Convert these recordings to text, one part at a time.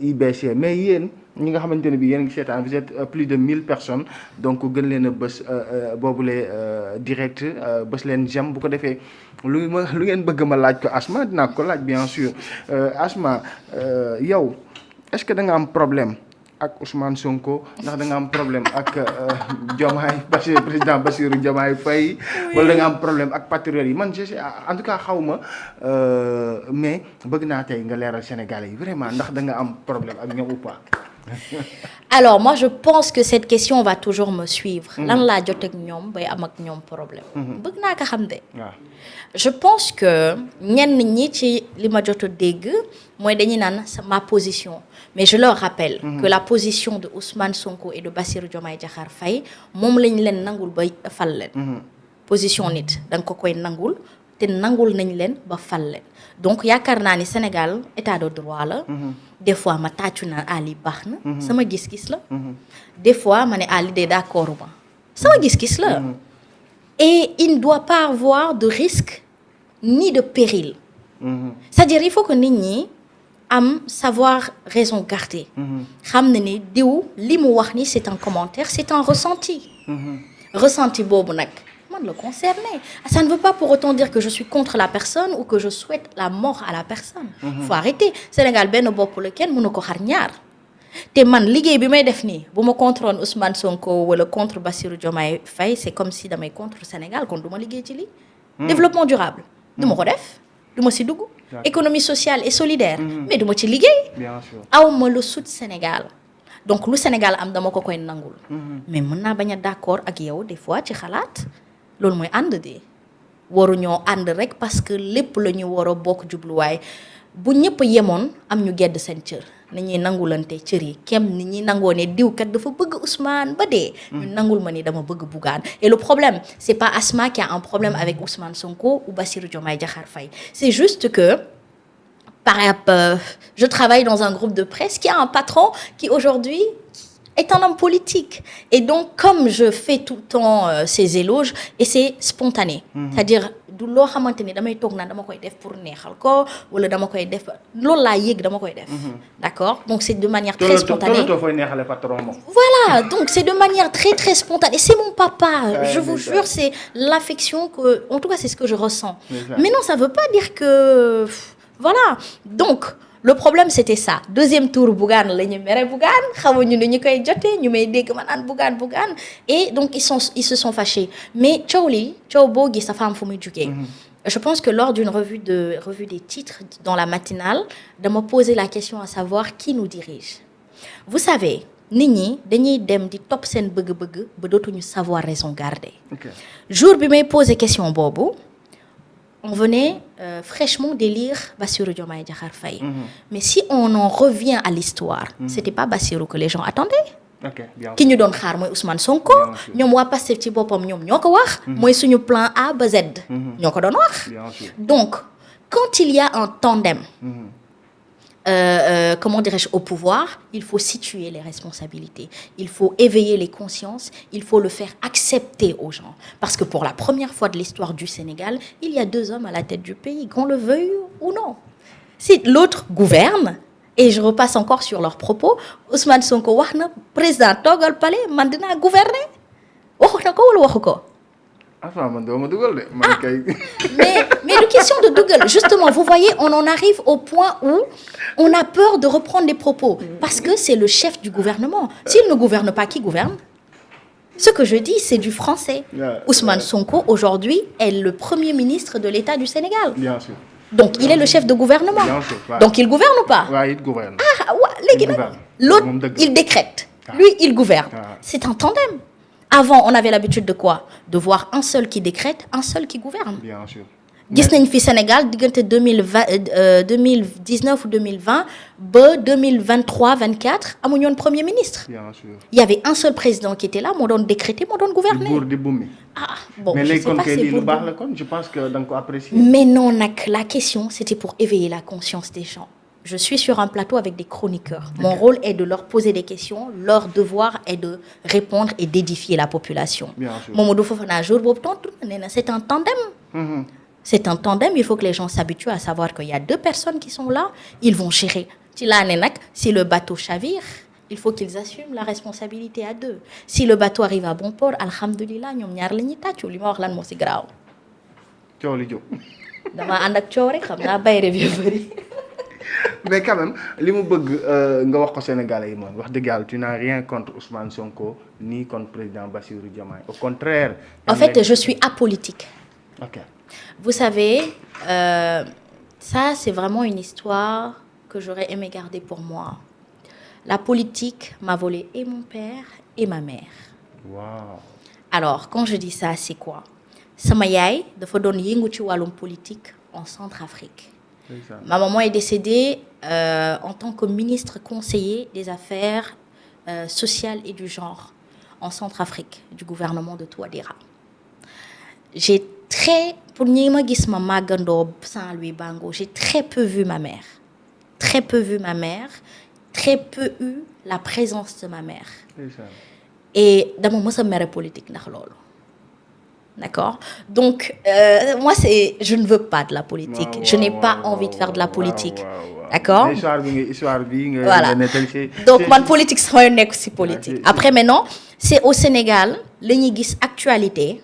IBC mais yéen ñi nga xamante ne bi yéen ngi seetaan vous êtes plus de 1000 personnes donc gën leen a bës boobule direct bës leen j'aime bu ko defee lu ngeen bëgg ma laaj ko Asma dinaa ko laaj bien sûr Asma yow est-ce que da nga am problème ak Ousmane Sonko ndax da nga am problème ak Diomaye président Bassirou Diomaye Faye wala da nga am problème ak patriotes yi man je sais en tout cas xaw ma mais bëgg naa tey nga leeral Sénégalais yi vraiment ndax da nga am problème ak ñoom ou pas. Alors moi je pense que cette question va toujours me suivre. lan laa jot ak ñoom bay am ak ñoom problème. bëgg naa ko xam de. je pense que ñenn ñi ci li ma jot a dégg mooy dañuy naan ma position mais je leur rappelle que la position de Ousmane Sonko et de Bassirou Diomaye Diakhar Faye moom lañ leen nangul ba fal leen. position nit da nga ko koy nangul te nangul nañ leen ba fal leen donc yaakaar naa ni Sénégal état de droit la. des fois ma tàccu naan Ali baax na. sama gis-gis la. des fois ma ne Ali de d'accord ma sama gis-gis la. et il ne doit pas avoir de risque ni de péril. c'est-à-dire il faut que nit ñi am savoir raison garder. xam na ni diw li mu wax ni c'est un commentaire c'est un ressenti. ressenti boobu nag man la concerné ça ne veut pas pour autant dire que je suis contre la personne ou que je souhaite la mort à la personne. faut arrêter Sénégal benn bopp la kenn mënu ko xar ñaar. te man liggéey bi may def nii bu ma contrôle Ousmane Sonko wala contre Bassirou Diomaye Faye c'est comme si damay contre Sénégal kon du ma liggéey ci lii. développement durable. du ma ko def du ma si dugg. économie sociale et solidaire. mais du ma ci liggéey. bien sûr aw ma lu sut Sénégal. donc lu Sénégal am dama ko koy nangul. mais mën naa bañ a d'accord ak yow des fois ci xalaat loolu mooy ànd de waruñoo ànd rek parce que lépp la ñu war a bokk jubluwaay bu ñëpp yemoon am ñu gedd seen cër. ni ñuy nangulante cër yi kem ni ñuy nangoo ne diw kat dafa bëgg Ousmane ba dee. ñu nangul ma ni dama bëgg Bougane. et le problème c'est pas Asma qui a un problème avec Ousmane Sonko ou Bassirou Diomaye Diakhar Faye c'est juste que je travaille dans un groupe de presse qui a un patron qui aujourd'hui est un homme politique et donc comme je fais tout le temps ces éloges et c'est spontané. c'est-à-dire du loo xamante ni damay toog naan dama koy def pour neexal ko wala dama koy def loolu laa yëg dama koy def. d'accord donc c'est de manière très spontanée. voilà donc c'est de manière très très spontanée c'est mon papa. je vous jure c'est l'affection que en tout cas c'est ce que je ressens. mais non ça veut pas dire que voilà donc. le problème c'était ça deuxième tour Bougane la ñu mere Bougane xamuñu ne ñu koy jotee ñu may dégg ma naan Bougane et donc ils se sont fâchés mais coow boo gis dafa am fu muy jugee. je pense que lors d'une revue des titres dans la matinale dama poser la question à savoir qui nous dirige. vous savez nit ñi dañuy dem di topp seen bëgg-bëgg ba dootuñu savoir raison garder. jour bi may poser question boobu. on venait fraîchement d'élire Bassirou Diomaye Diakhar Faye. Mais si on en revient à l'histoire, c'était pas Bassirou que les gens attendaient. ki ñu doon xaar mooy Ousmane Sonko. ñoom waa Pastef ci boppam ñoom ñoo ko wax. mooy suñu plan A ba Z. ñoo ko doon wax. donc quand il y a un tandem. Comment dirais-je, au pouvoir, il faut situer les responsabilités. Il faut éveiller les consciences. Il faut le faire accepter aux gens. Parce que pour la première fois de l'histoire du Sénégal, il y a 2 hommes à la tête du pays, qu'on le veuille ou non. Si l'autre gouverne, et je repasse encore sur leurs propos, Ousmane Sonko wax na président toogal palais man dinaa gouverner waxu na ko wala waxu ko. mais une question de dugal justement vous voyez on en arrive au point où on a peur de reprendre les propos parce que c'est le chef du gouvernement s'il ne gouverne pas qui gouverne ce que je dis c'est du français. Ousmane Sonko aujourd'hui est le premier ministre de l'État du Sénégal. Bien sûr. Donc il est le chef de gouvernement. Bien sûr, ouais. Donc il gouverne ou pas? Ouais, il gouverne. léegi nag l'autre il décrète lui il gouverne. C'est un tandem. Avant, on avait l'habitude de quoi? De voir un seul qui décrète, un seul qui gouverne. Bien sûr. gis nañ fi Sénégal diggante 2019 ou 2020 ba 2023-24 amuñu woon premier ministre. Bien sûr. Il y avait un seul président qui était là moo doon décréter moo doon gouverner. di buur di bummi. Bon mais je léegi sais kon pas kay si lii lu pour baax la kon je pense que da nga ko apprécier. mais non nag la question c'était pour éveiller la conscience des gens. Je suis sur un plateau avec des chroniqueurs. Mon rôle est de leur poser des questions. Leur devoir est de répondre et d'édifier la population. Bien sûr. Mamadou Fofana jour boobu tontu nee na c'est un tandem. C'est un tandem. Il faut que les gens s'habituent à savoir qu'il y a 2 personnes qui sont là. Ils vont gérer ci laa ne nag si le bateau chavire il faut qu'ils assument la responsabilité à deux si le bateau arrive à bon port alhamdulilah ñoom ñaar la ñuy tàccu li ma wax lan moo si garaaw. coow li jóg. dama ànd ak coow rek xam naa bayre bi bëri. mais quand même li mu bëgg nga wax ko Sénégalais yi moom wax dëgg yàlla tu n'as rien contre Ousmane Sonko ni contre président Bassirou Diomaye au contraire. En fait je suis apolitique. Ok. Vous savez ça c'est vraiment une histoire que j'aurais aimé garder pour moi. La politique m'a volé et mon père et ma mère. Wow. Alors quand je dis ça c'est quoi? Sama yaay dafa doon yëngu ci wàllum politique en Centrafrique. Ma maman est décédée en tant que ministre conseiller des affaires sociales et du genre en Centrafrique du gouvernement de Touadéra. Pour ñi ma gis ma màggandoo Saint-Louis Bango, j'ai très peu vu ma mère. Très peu vu ma mère, très peu eu la présence de ma mère. Et dama mës a mere politique ndax loolu. D'accord? Donc, moi, je ne veux pas de la politique. Je n'ai pas envie de faire de la politique. D'accord? Voilà. Donc, ma politique, c'est une politique. Après, maintenant, c'est au Sénégal, les actualité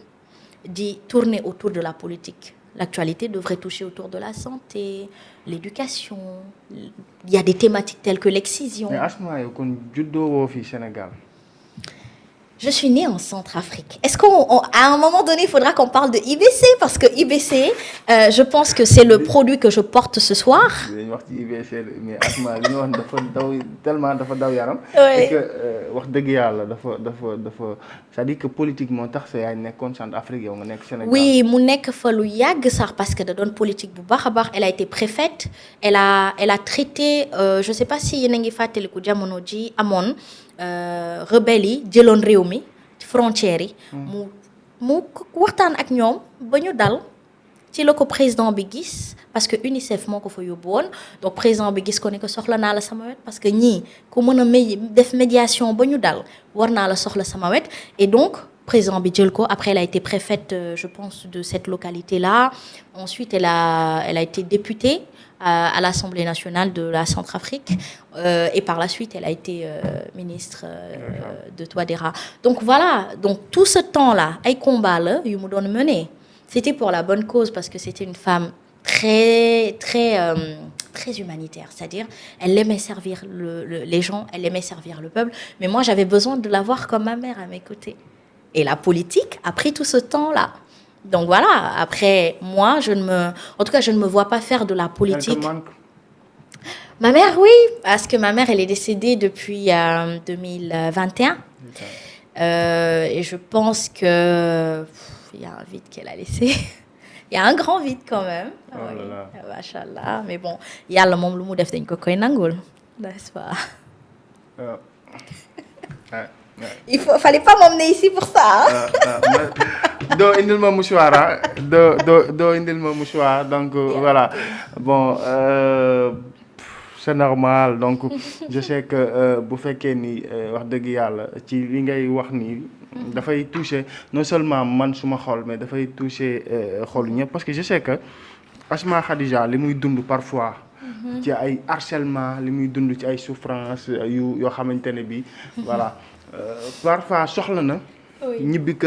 d'y tourner autour de la politique. L'actualité devrait toucher autour de la santé, l'éducation. Il y a des thématiques telles que l'excision. Mais Asma, au Sénégal. Je suis née en Centrafrique. Est-ce qu'à un moment donné, il faudra qu'on parle de IBC? Parce que IBC, je pense que c'est le produit que je porte ce soir. Mais Asma, tellement et que c'est-à-dire que politiquement, c'est une Centrafrique au Sénégal. Oui, mu nekk fa lu yàgg sax parce que da doon politique bu baax a baax. Elle a été préfète. Elle a traité, je sais pas si yéen a ngi fàttaliku jamono ji amoon rebelle yi jëloon réew mi frontières yi. mu waxtaan ak ñoom ba ñu dal ci la ko président bi gis parce que UNICEF moo ko fa yóbbu woon donc président bi gis ko ne ko soxla naa la sama wet parce que ñii ku mën a def médiation ba ñu dal war naa la soxla sama wet et donc président bi jël ko après elle a été préfète je pense de cette localité là ensuite elle a été députée à l'Assemblée nationale de la Centrafrique et par la suite elle a été ministre de Touadéra. Donc voilà, donc tout ce temps-là ay combat la yu mu doon mener c'était pour la bonne cause parce que c'était une femme très humanitaire, c'est-à-dire elle aimait servir les gens, elle aimait servir le peuple, mais moi j'avais besoin de la voir comme ma mère à mes côtés. Et la politique a pris tout ce temps-là. Donc voilà, après, moi, je ne me vois pas faire de la politique. Ma mère, oui, parce que ma mère, elle est décédée depuis 2021. Et je pense que il y a un vide qu'elle a laissé. Il y a un grand vide quand même. Oh là là. Oui, machallah. Mais bon, yàlla moom lu mu def dañ ko koy nangul, n'est-ce pas? Fallait pas m'emmener ici pour ça. doo indil ma mouchoir doo indil ma mouchoir donc voilà bon c'est normal donc je sais que bu fekkee ni wax dëgg yàlla ci li ngay wax nii dafay toucher non seulement man suma xol mais dafay toucher xolu ñëpp parce que je sais que Asma Khadija li muy dund parfois ci ay harcèlement li muy dund ci ay souffrance yoo xamante ne bi voilà parfois soxla na ñibbi kër